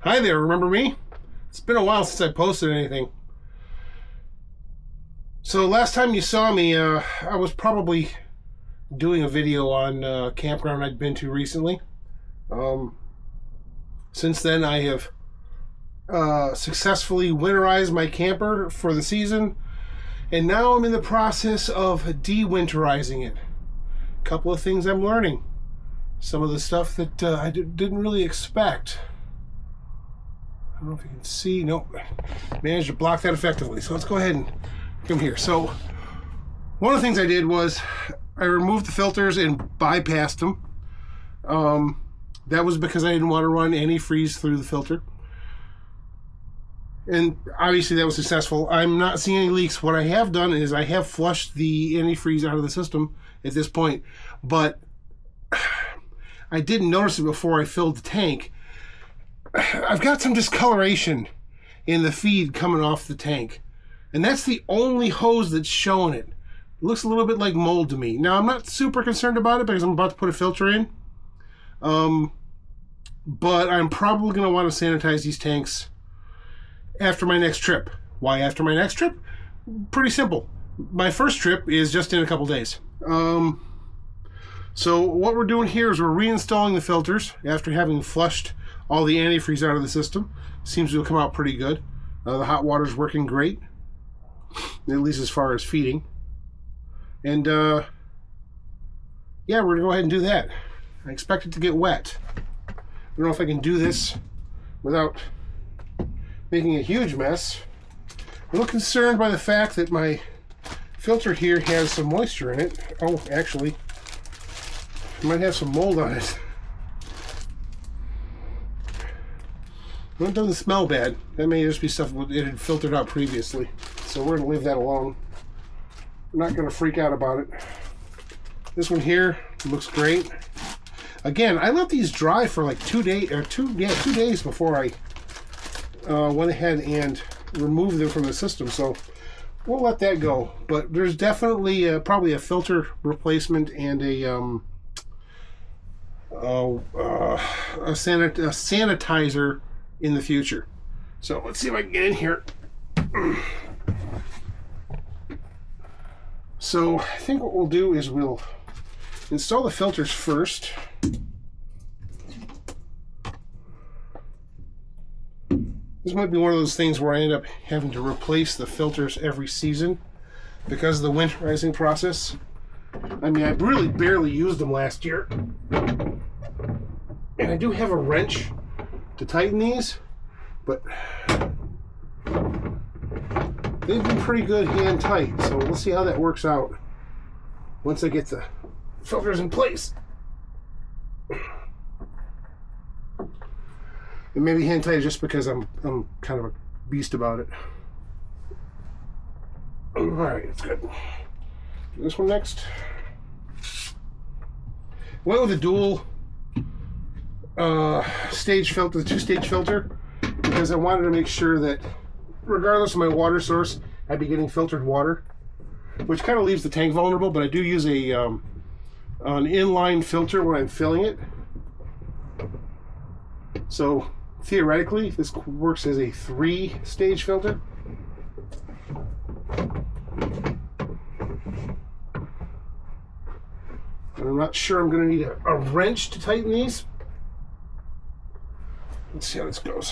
Hi there, remember me? It's been a while since I posted anything. So last time you saw me, I was probably doing a video on a campground I'd been to recently. Since then I have successfully winterized my camper for the season, and now I'm in the process of dewinterizing it. A couple of things I'm learning. Some of the stuff that I didn't really expect. I don't know if you can see. Nope. Managed to block that effectively. So let's go ahead and come here. So one of the things I did was I removed the filters and bypassed them. That was because I didn't want to run antifreeze through the filter. And obviously that was successful. I'm not seeing any leaks. What I have done is I have flushed the antifreeze out of the system at this point. But I didn't notice it before I filled the tank. I've got some discoloration in the feed coming off the tank, and that's the only hose that's showing it. It looks a little bit like mold to me. Now, I'm not super concerned about it because I'm about to put a filter in, but I'm probably going to want to sanitize these tanks after my next trip. Why after my next trip? Pretty simple. My first trip is just in a couple days. So what we're doing here is we're reinstalling the filters after having flushed all the antifreeze out of the system. Seems to have come out pretty good. The hot water's working great, at least as far as feeding. And yeah, we're gonna go ahead and do that. I expect it to get wet. I don't know if I can do this without making a huge mess. I'm a little concerned by the fact that my filter here has some moisture in it. Oh, actually, it might have some mold on it. Well, it doesn't smell bad. That may just be stuff it had filtered out previously. So we're going to leave that alone. I'm not going to freak out about it. This one here looks great. Again, I let these dry for like 2 days, or 2 days before I went ahead and removed them from the system. So we'll let that go. But there's definitely probably a filter replacement and a sanitizer in the future. So let's see if I can get in here. So I think what we'll do is we'll install the filters first. This might be one of those things where I end up having to replace the filters every season because of the winterizing process. I mean, I really barely used them last year. And I do have a wrench to tighten these, but they've been pretty good hand tight, so we'll see how that works out once I get the filters in place. And maybe hand tight just because I'm kind of a beast about it. Alright, that's good. Do this one next. Went with a dual stage filter, the 2-stage filter, because I wanted to make sure that regardless of my water source, I'd be getting filtered water, which kind of leaves the tank vulnerable. But I do use a an inline filter when I'm filling it, so theoretically this works as a 3-stage filter. And I'm not sure I'm going to need a wrench to tighten these. Let's see how this goes.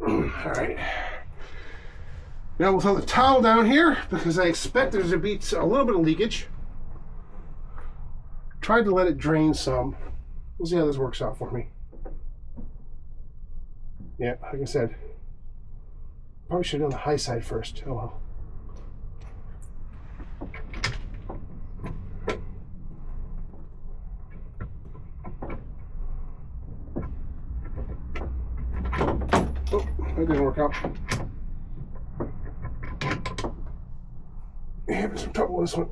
Alright. Now we'll throw the towel down here because I expect there's to be a little bit of leakage. Tried to let it drain some. We'll see how this works out for me. Yeah, like I said, probably should have done the high side first. Oh well. Oh, that didn't work out. Having some trouble with this one.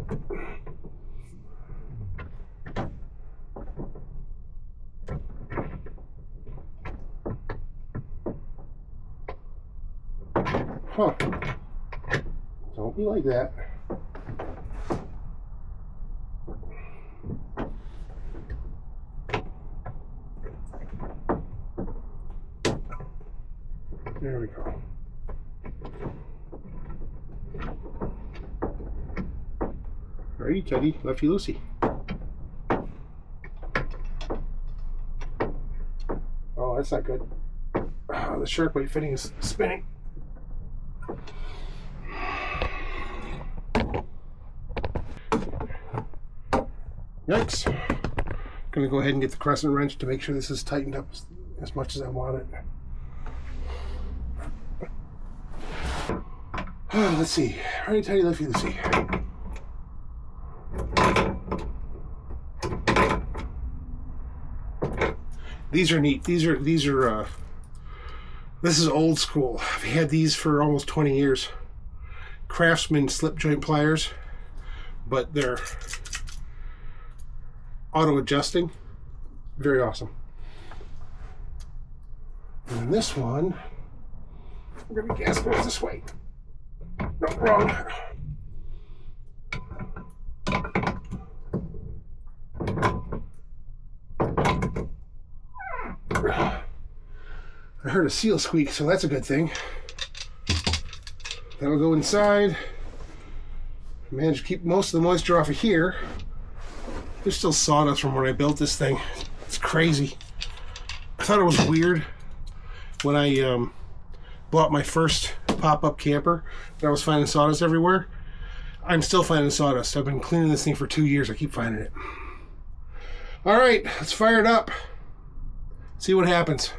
Huh. Don't be like that. There we go. Alrighty, Teddy, lefty loosey. Oh, that's not good. Oh, the shark bait fitting is spinning. Yikes. Gonna go ahead and get the crescent wrench to make sure this is tightened up as much as I want it. Oh, let's see. Alright, Teddy, lefty loosey. These are neat. These are this is old school. I've had these for almost 20 years. Craftsman slip joint pliers, but they're auto adjusting. Very awesome. And this one, we're gonna guess goes this way. No, wrong. I heard a seal squeak, so that's a good thing. That'll go inside. Managed to keep most of the moisture off of here. There's still sawdust from when I built this thing. It's crazy. I thought it was weird when I bought my first pop-up camper that I was finding sawdust everywhere. I'm still finding sawdust. I've been cleaning this thing for 2 years. I keep finding it. All right, let's fire it up. See what happens.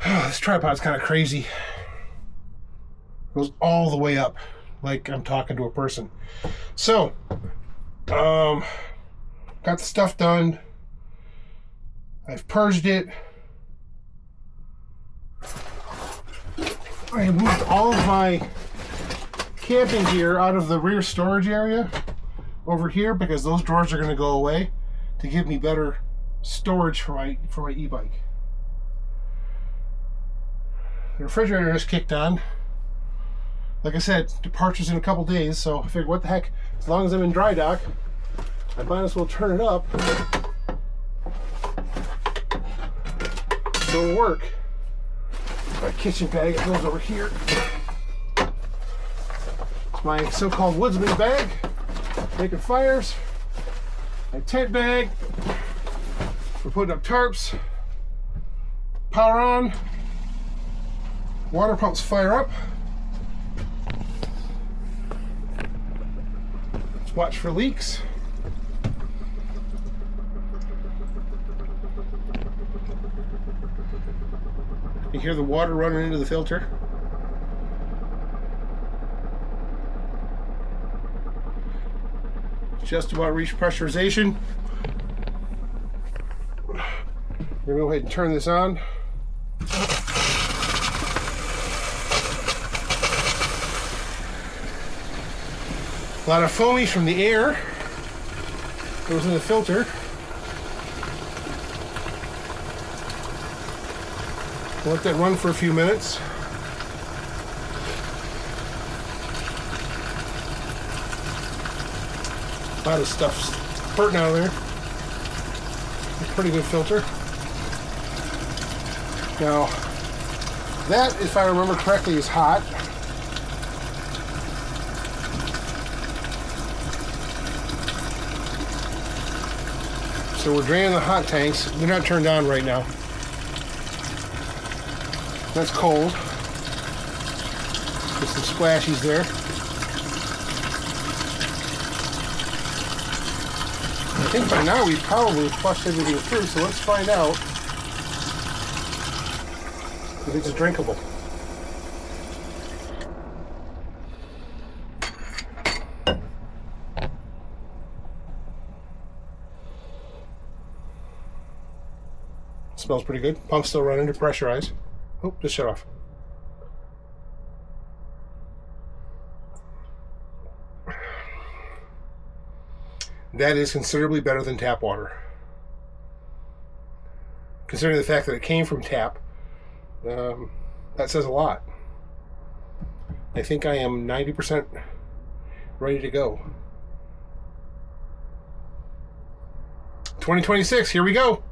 This tripod's kind of crazy. Goes all the way up like I'm talking to a person. So, got the stuff done. I've purged it. I have moved all of my camping gear out of the rear storage area over here because those drawers are going to go away to give me better storage for my e-bike. The refrigerator is kicked on. Like I said, departure's in a couple days, so I figured what the heck, as long as I'm in dry dock, I might as well turn it up so it'll work. My kitchen bag goes over here. It's my so-called woodsman bag, making fires. My tent bag for putting up tarps. Power on. Water pumps fire up. Let's watch for leaks. You hear the water running into the filter. Just about reached pressurization. We're gonna go ahead and turn this on. A lot of foamy from the air goes in the filter. We'll let that run for a few minutes. A lot of stuff's spurting out of there. It's a pretty good filter. Now, that, if I remember correctly, is hot. So we're draining the hot tanks. They're not turned on right now. That's cold. There's some splashies there. I think by now we've probably flushed everything through, so let's find out if it's drinkable. Smells pretty good. Pump's still running, depressurized. Oh, just shut off. That is considerably better than tap water. Considering the fact that it came from tap, that says a lot. I think I am 90% ready to go. 2026, here we go.